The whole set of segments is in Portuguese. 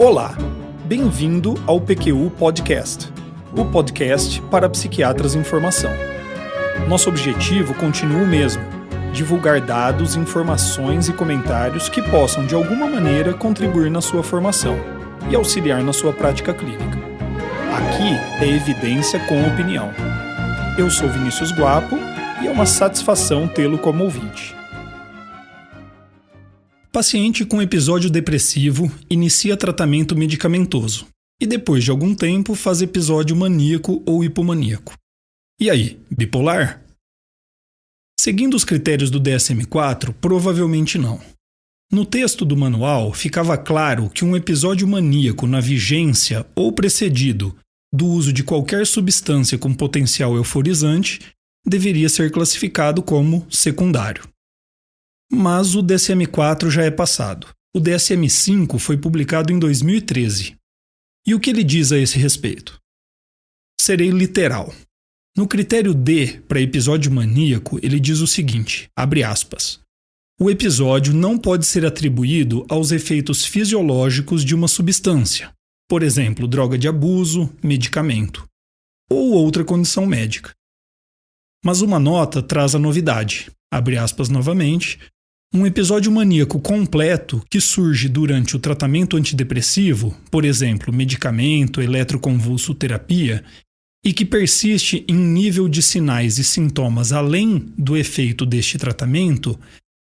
Olá, bem-vindo ao PQU Podcast, o podcast para psiquiatras em formação. Nosso objetivo continua o mesmo: divulgar dados, informações e comentários que possam de alguma maneira contribuir na sua formação e auxiliar na sua prática clínica. Aqui é evidência com opinião. Eu sou Vinícius Guapo e é uma satisfação tê-lo como ouvinte. Paciente com episódio depressivo inicia tratamento medicamentoso e depois de algum tempo faz episódio maníaco ou hipomaníaco. E aí, bipolar? Seguindo os critérios do DSM-4, provavelmente não. No texto do manual ficava claro que um episódio maníaco na vigência ou precedido do uso de qualquer substância com potencial euforizante deveria ser classificado como secundário. Mas o DSM-4 já é passado. O DSM-5 foi publicado em 2013. E o que ele diz a esse respeito? Serei literal. No critério D para episódio maníaco, ele diz o seguinte, abre aspas, o episódio não pode ser atribuído aos efeitos fisiológicos de uma substância, por exemplo, droga de abuso, medicamento, ou outra condição médica. Mas uma nota traz a novidade, abre aspas novamente, um episódio maníaco completo que surge durante o tratamento antidepressivo, por exemplo, medicamento, eletroconvulsoterapia, e que persiste em nível de sinais e sintomas além do efeito deste tratamento,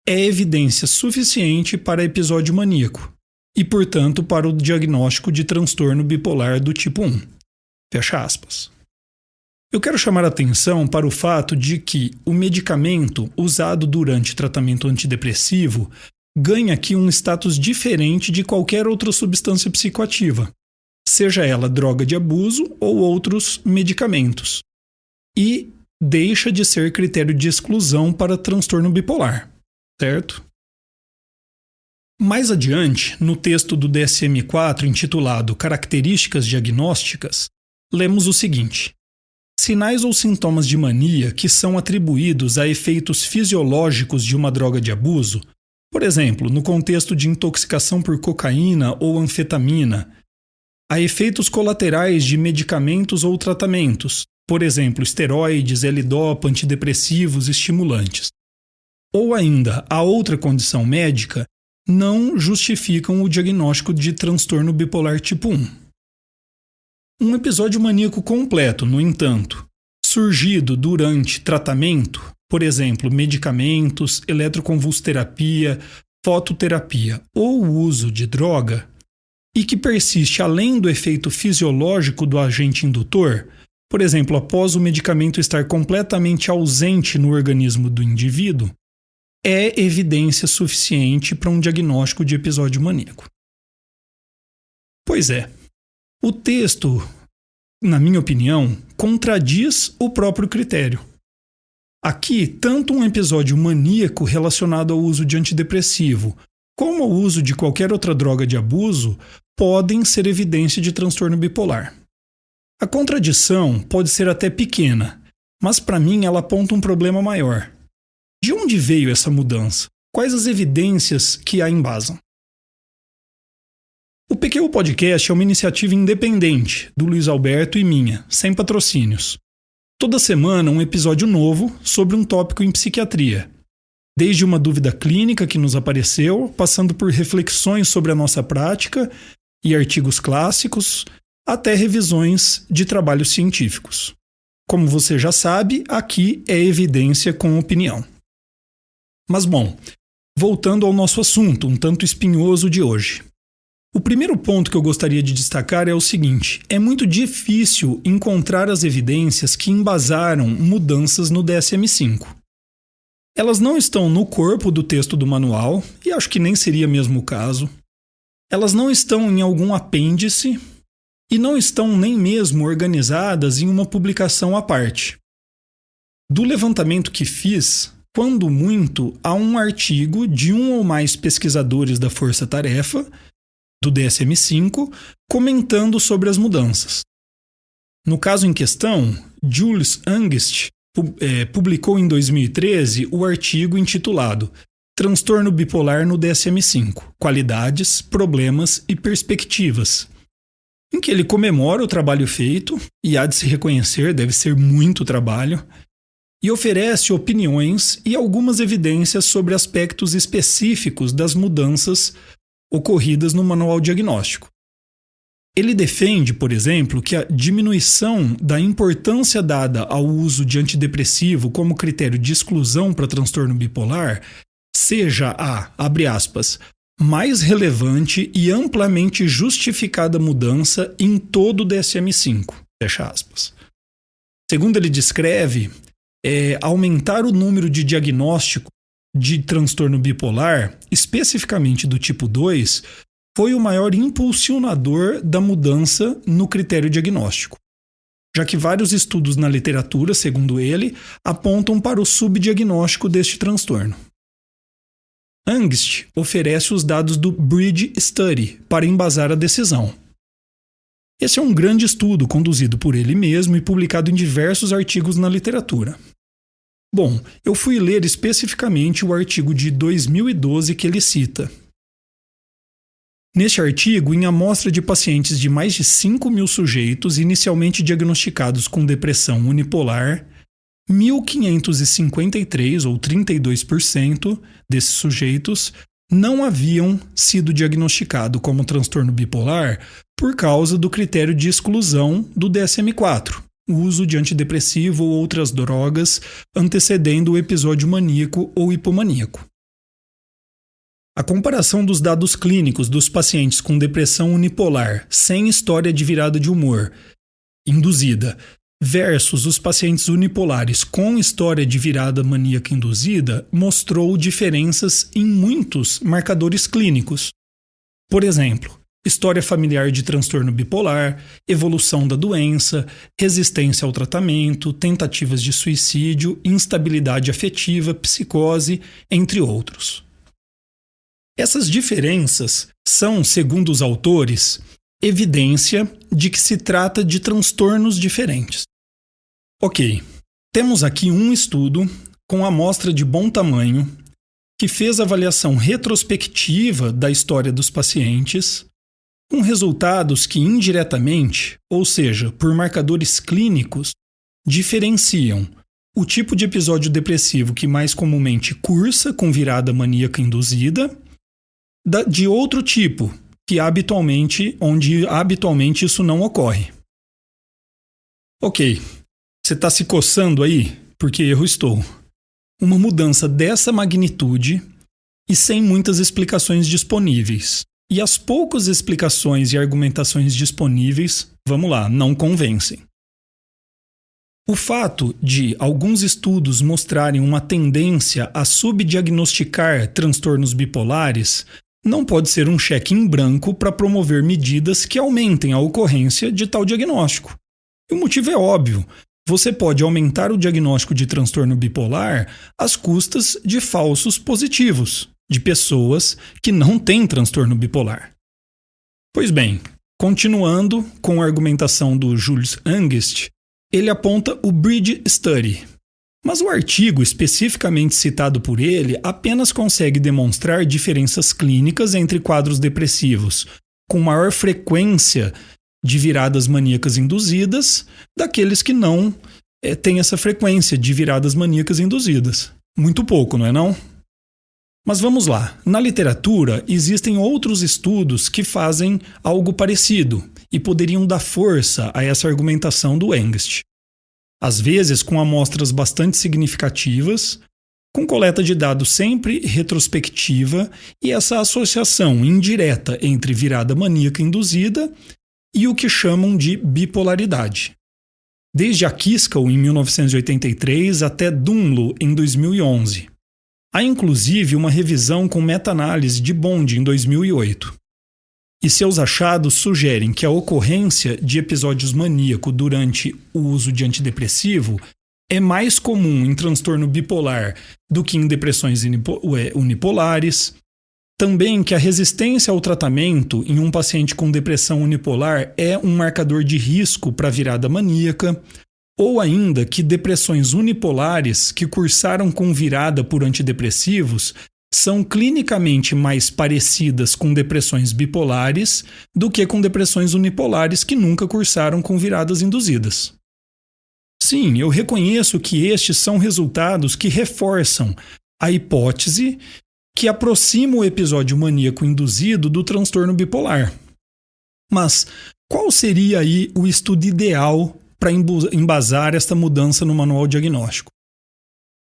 é evidência suficiente para episódio maníaco e, portanto, para o diagnóstico de transtorno bipolar do tipo 1. Fecha aspas. Eu quero chamar a atenção para o fato de que o medicamento usado durante tratamento antidepressivo ganha aqui um status diferente de qualquer outra substância psicoativa, seja ela droga de abuso ou outros medicamentos, e deixa de ser critério de exclusão para transtorno bipolar, certo? Mais adiante, no texto do DSM-4 intitulado Características Diagnósticas, lemos o seguinte: sinais ou sintomas de mania que são atribuídos a efeitos fisiológicos de uma droga de abuso, por exemplo, no contexto de intoxicação por cocaína ou anfetamina, a efeitos colaterais de medicamentos ou tratamentos, por exemplo, esteroides, L-Dopa, antidepressivos, estimulantes, ou ainda a outra condição médica, não justificam o diagnóstico de transtorno bipolar tipo 1. Um episódio maníaco completo, no entanto, surgido durante tratamento, por exemplo, medicamentos, eletroconvulsoterapia, fototerapia ou o uso de droga, e que persiste além do efeito fisiológico do agente indutor, por exemplo, após o medicamento estar completamente ausente no organismo do indivíduo, é evidência suficiente para um diagnóstico de episódio maníaco. Pois é. O texto, na minha opinião, contradiz o próprio critério. Aqui, tanto um episódio maníaco relacionado ao uso de antidepressivo, como ao uso de qualquer outra droga de abuso, podem ser evidência de transtorno bipolar. A contradição pode ser até pequena, mas para mim ela aponta um problema maior. De onde veio essa mudança? Quais as evidências que a embasam? O PQU Podcast é uma iniciativa independente do Luiz Alberto e minha, sem patrocínios. Toda semana um episódio novo sobre um tópico em psiquiatria. Desde uma dúvida clínica que nos apareceu, passando por reflexões sobre a nossa prática e artigos clássicos, até revisões de trabalhos científicos. Como você já sabe, aqui é evidência com opinião. Mas bom, voltando ao nosso assunto, um tanto espinhoso de hoje. O primeiro ponto que eu gostaria de destacar é o seguinte: é muito difícil encontrar as evidências que embasaram mudanças no DSM-5. Elas não estão no corpo do texto do manual, e acho que nem seria mesmo o caso. Elas não estão em algum apêndice e não estão nem mesmo organizadas em uma publicação à parte. Do levantamento que fiz, quando muito, há um artigo de um ou mais pesquisadores da Força Tarefa do DSM-5, comentando sobre as mudanças. No caso em questão, Jules Angst publicou em 2013 o artigo intitulado Transtorno bipolar no DSM-5, qualidades, problemas e perspectivas, em que ele comemora o trabalho feito, e há de se reconhecer, deve ser muito trabalho, e oferece opiniões e algumas evidências sobre aspectos específicos das mudanças ocorridas no manual diagnóstico. Ele defende, por exemplo, que a diminuição da importância dada ao uso de antidepressivo como critério de exclusão para transtorno bipolar seja a, abre aspas, mais relevante e amplamente justificada mudança em todo o DSM-5, fecha aspas. Segundo ele descreve, aumentar o número de diagnóstico de transtorno bipolar, especificamente do tipo 2, foi o maior impulsionador da mudança no critério diagnóstico, já que vários estudos na literatura, segundo ele, apontam para o subdiagnóstico deste transtorno. Angst oferece os dados do Bridge Study para embasar a decisão. Esse é um grande estudo conduzido por ele mesmo e publicado em diversos artigos na literatura. Bom, eu fui ler especificamente o artigo de 2012 que ele cita. Neste artigo, em amostra de pacientes de mais de 5.000 sujeitos inicialmente diagnosticados com depressão unipolar, 1.553, ou 32% desses sujeitos, não haviam sido diagnosticados como transtorno bipolar por causa do critério de exclusão do DSM-4, o uso de antidepressivo ou outras drogas antecedendo o episódio maníaco ou hipomaníaco. A comparação dos dados clínicos dos pacientes com depressão unipolar sem história de virada de humor induzida versus os pacientes unipolares com história de virada maníaca induzida mostrou diferenças em muitos marcadores clínicos. Por exemplo, história familiar de transtorno bipolar, evolução da doença, resistência ao tratamento, tentativas de suicídio, instabilidade afetiva, psicose, entre outros. Essas diferenças são, segundo os autores, evidência de que se trata de transtornos diferentes. Ok, temos aqui um estudo com amostra de bom tamanho que fez avaliação retrospectiva da história dos pacientes, com resultados que indiretamente, ou seja, por marcadores clínicos, diferenciam o tipo de episódio depressivo que mais comumente cursa com virada maníaca induzida de outro tipo, onde habitualmente isso não ocorre. Ok, você está se coçando aí? Porque eu estou. Uma mudança dessa magnitude e sem muitas explicações disponíveis. E as poucas explicações e argumentações disponíveis, vamos lá, não convencem. O fato de alguns estudos mostrarem uma tendência a subdiagnosticar transtornos bipolares não pode ser um cheque em branco para promover medidas que aumentem a ocorrência de tal diagnóstico. E o motivo é óbvio. Você pode aumentar o diagnóstico de transtorno bipolar às custas de falsos positivos, de pessoas que não têm transtorno bipolar. Pois bem, continuando com a argumentação do Julius Angst, ele aponta o Bridge Study. Mas o artigo especificamente citado por ele apenas consegue demonstrar diferenças clínicas entre quadros depressivos com maior frequência de viradas maníacas induzidas daqueles que não têm essa frequência de viradas maníacas induzidas. Muito pouco, não é não? Mas vamos lá. Na literatura, existem outros estudos que fazem algo parecido e poderiam dar força a essa argumentação do Angst. Às vezes com amostras bastante significativas, com coleta de dados sempre retrospectiva e essa associação indireta entre virada maníaca induzida e o que chamam de bipolaridade. Desde a Kiskell em 1983 até Dunlo em 2011. Há inclusive uma revisão com meta-análise de Bond em 2008. E seus achados sugerem que a ocorrência de episódios maníacos durante o uso de antidepressivo é mais comum em transtorno bipolar do que em depressões unipolares. Também que a resistência ao tratamento em um paciente com depressão unipolar é um marcador de risco para virada maníaca, ou ainda que depressões unipolares que cursaram com virada por antidepressivos são clinicamente mais parecidas com depressões bipolares do que com depressões unipolares que nunca cursaram com viradas induzidas. Sim, eu reconheço que estes são resultados que reforçam a hipótese que aproxima o episódio maníaco induzido do transtorno bipolar. Mas qual seria aí o estudo ideal para embasar esta mudança no manual diagnóstico?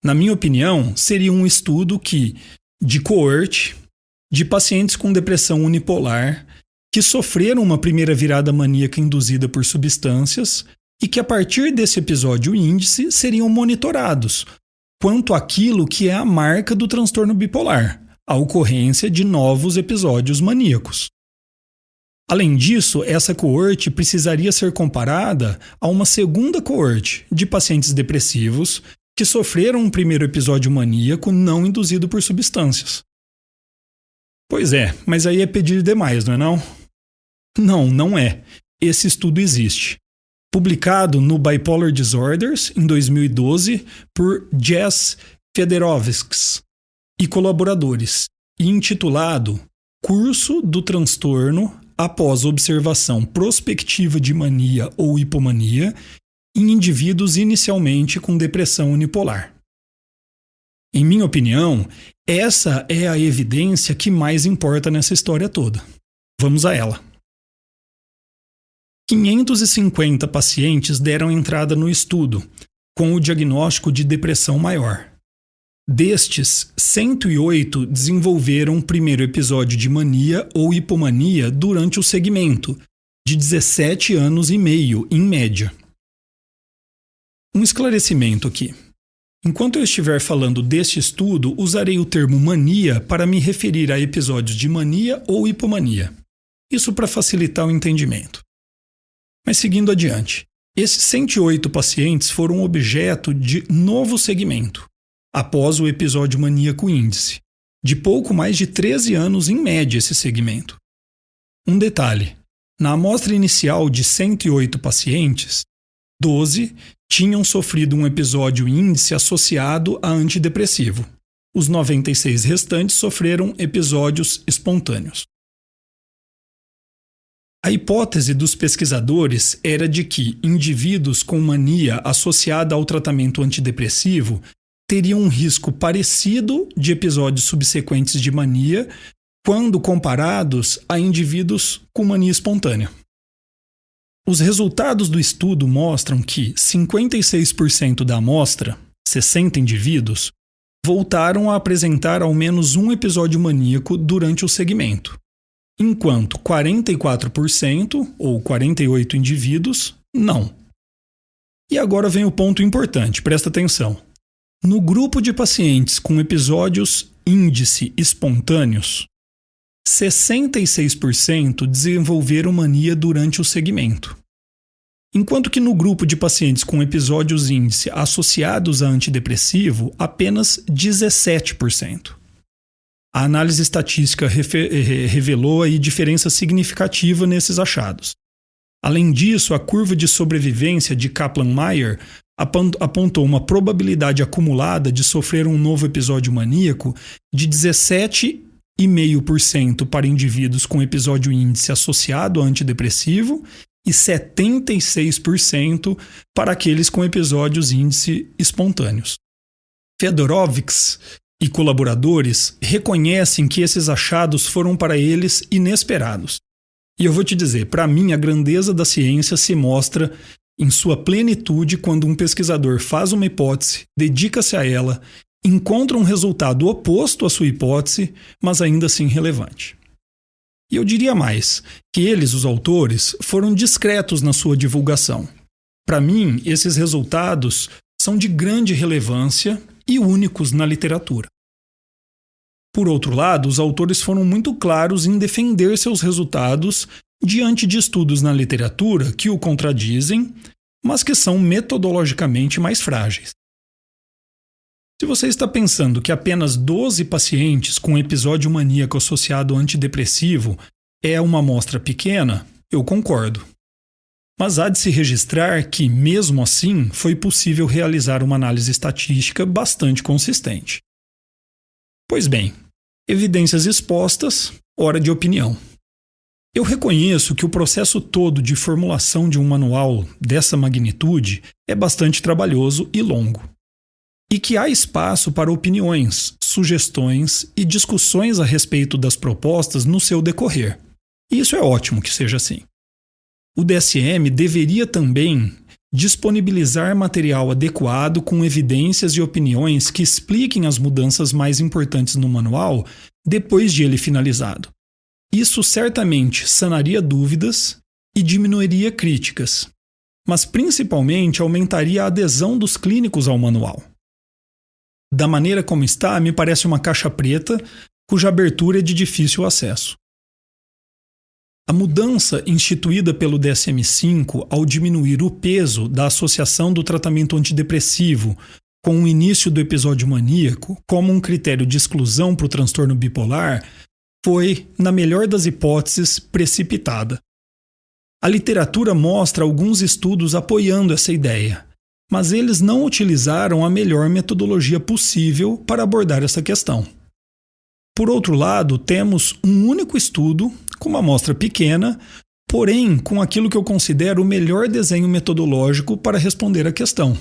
Na minha opinião, seria um estudo de coorte de pacientes com depressão unipolar que sofreram uma primeira virada maníaca induzida por substâncias e que a partir desse episódio índice seriam monitorados quanto àquilo que é a marca do transtorno bipolar, a ocorrência de novos episódios maníacos. Além disso, essa coorte precisaria ser comparada a uma segunda coorte de pacientes depressivos que sofreram um primeiro episódio maníaco não induzido por substâncias. Pois é, mas aí é pedir demais, não é não? Não, não é. Esse estudo existe. Publicado no Bipolar Disorders, em 2012, por Jess Fedorovskis e colaboradores, e intitulado Curso do Transtorno após observação prospectiva de mania ou hipomania em indivíduos inicialmente com depressão unipolar. Em minha opinião, essa é a evidência que mais importa nessa história toda. Vamos a ela. 550 pacientes deram entrada no estudo, com o diagnóstico de depressão maior. Destes, 108 desenvolveram o primeiro episódio de mania ou hipomania durante o segmento, de 17 anos e meio, em média. Um esclarecimento aqui. Enquanto eu estiver falando deste estudo, usarei o termo mania para me referir a episódios de mania ou hipomania. Isso para facilitar o entendimento. Mas seguindo adiante, esses 108 pacientes foram objeto de novo segmento, após o episódio maníaco índice, de pouco mais de 13 anos em média esse segmento. Um detalhe, na amostra inicial de 108 pacientes, 12 tinham sofrido um episódio índice associado a antidepressivo. Os 96 restantes sofreram episódios espontâneos. A hipótese dos pesquisadores era de que indivíduos com mania associada ao tratamento antidepressivo teriam um risco parecido de episódios subsequentes de mania quando comparados a indivíduos com mania espontânea. Os resultados do estudo mostram que 56% da amostra, 60 indivíduos, voltaram a apresentar ao menos um episódio maníaco durante o segmento, enquanto 44%, ou 48 indivíduos, não. E agora vem o ponto importante, presta atenção. No grupo de pacientes com episódios índice espontâneos, 66% desenvolveram mania durante o segmento, enquanto que no grupo de pacientes com episódios índice associados a antidepressivo, apenas 17%. A análise estatística revelou aí diferença significativa nesses achados. Além disso, a curva de sobrevivência de Kaplan-Meier apontou uma probabilidade acumulada de sofrer um novo episódio maníaco de 17,5% para indivíduos com episódio índice associado a antidepressivo e 76% para aqueles com episódios índice espontâneos. Fedorovskis e colaboradores reconhecem que esses achados foram para eles inesperados. E eu vou te dizer, para mim a grandeza da ciência se mostra em sua plenitude quando um pesquisador faz uma hipótese, dedica-se a ela, encontra um resultado oposto à sua hipótese, mas ainda assim relevante. E eu diria mais, que eles, os autores, foram discretos na sua divulgação. Para mim, esses resultados são de grande relevância e únicos na literatura. Por outro lado, os autores foram muito claros em defender seus resultados diante de estudos na literatura que o contradizem, mas que são metodologicamente mais frágeis. Se você está pensando que apenas 12 pacientes com episódio maníaco associado ao antidepressivo é uma amostra pequena, eu concordo. Mas há de se registrar que, mesmo assim, foi possível realizar uma análise estatística bastante consistente. Pois bem, Evidências expostas, hora de opinião. Eu reconheço que o processo todo de formulação de um manual dessa magnitude é bastante trabalhoso e longo. E que há espaço para opiniões, sugestões e discussões a respeito das propostas no seu decorrer. E isso é ótimo que seja assim. O DSM deveria também disponibilizar material adequado com evidências e opiniões que expliquem as mudanças mais importantes no manual depois de ele finalizado. Isso certamente sanaria dúvidas e diminuiria críticas, mas principalmente aumentaria a adesão dos clínicos ao manual. Da maneira como está, me parece uma caixa preta cuja abertura é de difícil acesso. A mudança instituída pelo DSM-5 ao diminuir o peso da associação do tratamento antidepressivo com o início do episódio maníaco como um critério de exclusão para o transtorno bipolar foi, na melhor das hipóteses, precipitada. A literatura mostra alguns estudos apoiando essa ideia, mas eles não utilizaram a melhor metodologia possível para abordar essa questão. Por outro lado, temos um único estudo, com uma amostra pequena, porém com aquilo que eu considero o melhor desenho metodológico para responder à questão.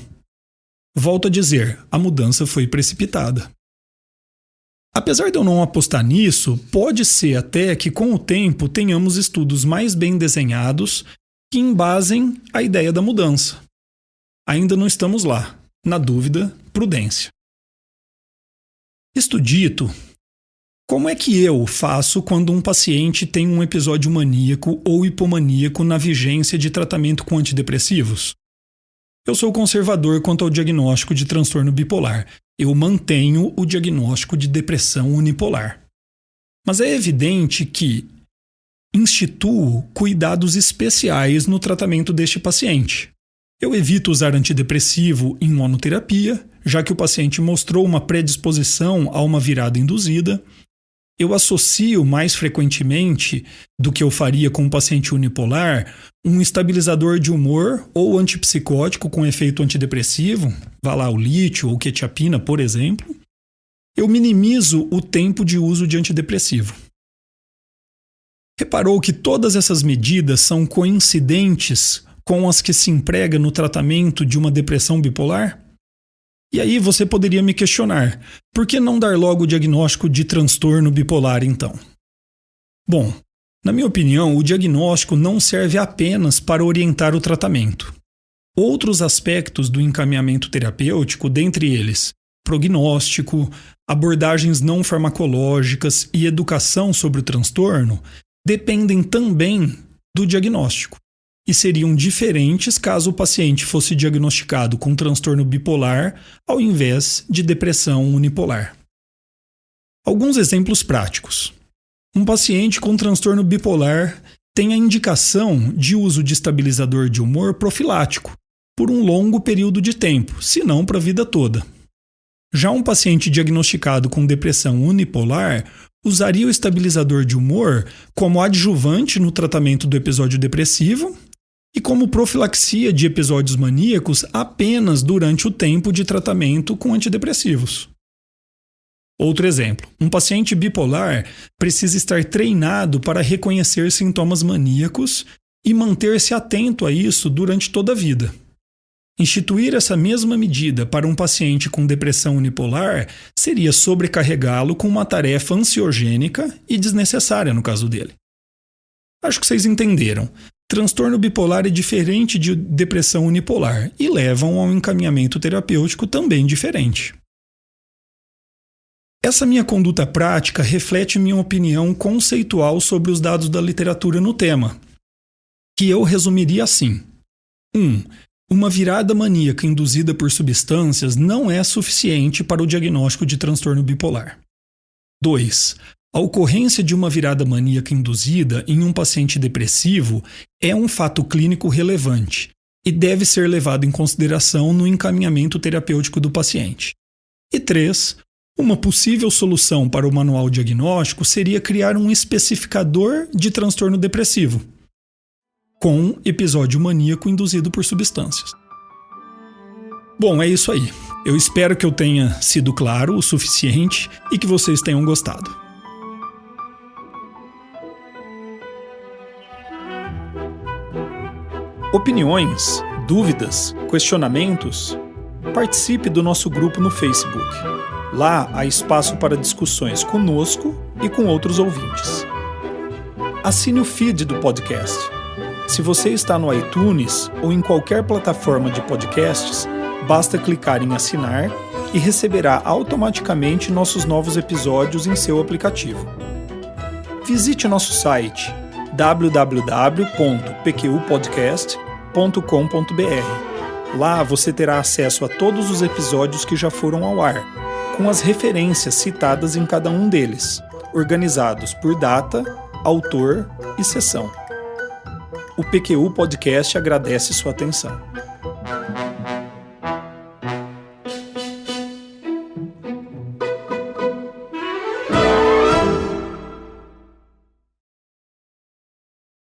Volto a dizer, a mudança foi precipitada. Apesar de eu não apostar nisso, pode ser até que com o tempo tenhamos estudos mais bem desenhados que embasem a ideia da mudança. Ainda não estamos lá. Na dúvida, prudência. Isto dito, como é que eu faço quando um paciente tem um episódio maníaco ou hipomaníaco na vigência de tratamento com antidepressivos? Eu sou conservador quanto ao diagnóstico de transtorno bipolar. Eu mantenho o diagnóstico de depressão unipolar. Mas é evidente que instituo cuidados especiais no tratamento deste paciente. Eu evito usar antidepressivo em monoterapia, já que o paciente mostrou uma predisposição a uma virada induzida. Eu associo mais frequentemente do que eu faria com um paciente unipolar um estabilizador de humor ou antipsicótico com efeito antidepressivo, vá lá o lítio ou quetiapina, por exemplo. Eu minimizo o tempo de uso de antidepressivo. Reparou que todas essas medidas são coincidentes com as que se emprega no tratamento de uma depressão bipolar? E aí você poderia me questionar, por que não dar logo o diagnóstico de transtorno bipolar então? Bom, na minha opinião, o diagnóstico não serve apenas para orientar o tratamento. Outros aspectos do encaminhamento terapêutico, dentre eles prognóstico, abordagens não farmacológicas e educação sobre o transtorno, dependem também do diagnóstico. E seriam diferentes caso o paciente fosse diagnosticado com transtorno bipolar ao invés de depressão unipolar. Alguns exemplos práticos. Um paciente com transtorno bipolar tem a indicação de uso de estabilizador de humor profilático por um longo período de tempo, se não para a vida toda. Já um paciente diagnosticado com depressão unipolar usaria o estabilizador de humor como adjuvante no tratamento do episódio depressivo e como profilaxia de episódios maníacos apenas durante o tempo de tratamento com antidepressivos. Outro exemplo, um paciente bipolar precisa estar treinado para reconhecer sintomas maníacos e manter-se atento a isso durante toda a vida. Instituir essa mesma medida para um paciente com depressão unipolar seria sobrecarregá-lo com uma tarefa ansiogênica e desnecessária no caso dele. Acho que vocês entenderam. Transtorno bipolar é diferente de depressão unipolar e levam a um encaminhamento terapêutico também diferente. Essa minha conduta prática reflete minha opinião conceitual sobre os dados da literatura no tema, que eu resumiria assim. 1. Uma virada maníaca induzida por substâncias não é suficiente para o diagnóstico de transtorno bipolar. 2. A ocorrência de uma virada maníaca induzida em um paciente depressivo é um fato clínico relevante e deve ser levado em consideração no encaminhamento terapêutico do paciente. E 3. Uma possível solução para o manual diagnóstico seria criar um especificador de transtorno depressivo, com episódio maníaco induzido por substâncias. Bom, é isso aí. Eu espero que eu tenha sido claro o suficiente e que vocês tenham gostado. Opiniões, dúvidas, questionamentos? Participe do nosso grupo no Facebook. Lá há espaço para discussões conosco e com outros ouvintes. Assine o feed do podcast. Se você está no iTunes ou em qualquer plataforma de podcasts, basta clicar em assinar e receberá automaticamente nossos novos episódios em seu aplicativo. Visite nosso site www.pqpodcast.com.br. Lá você terá acesso a todos os episódios que já foram ao ar, com as referências citadas em cada um deles, organizados por data, autor e sessão. O PQU Podcast agradece sua atenção.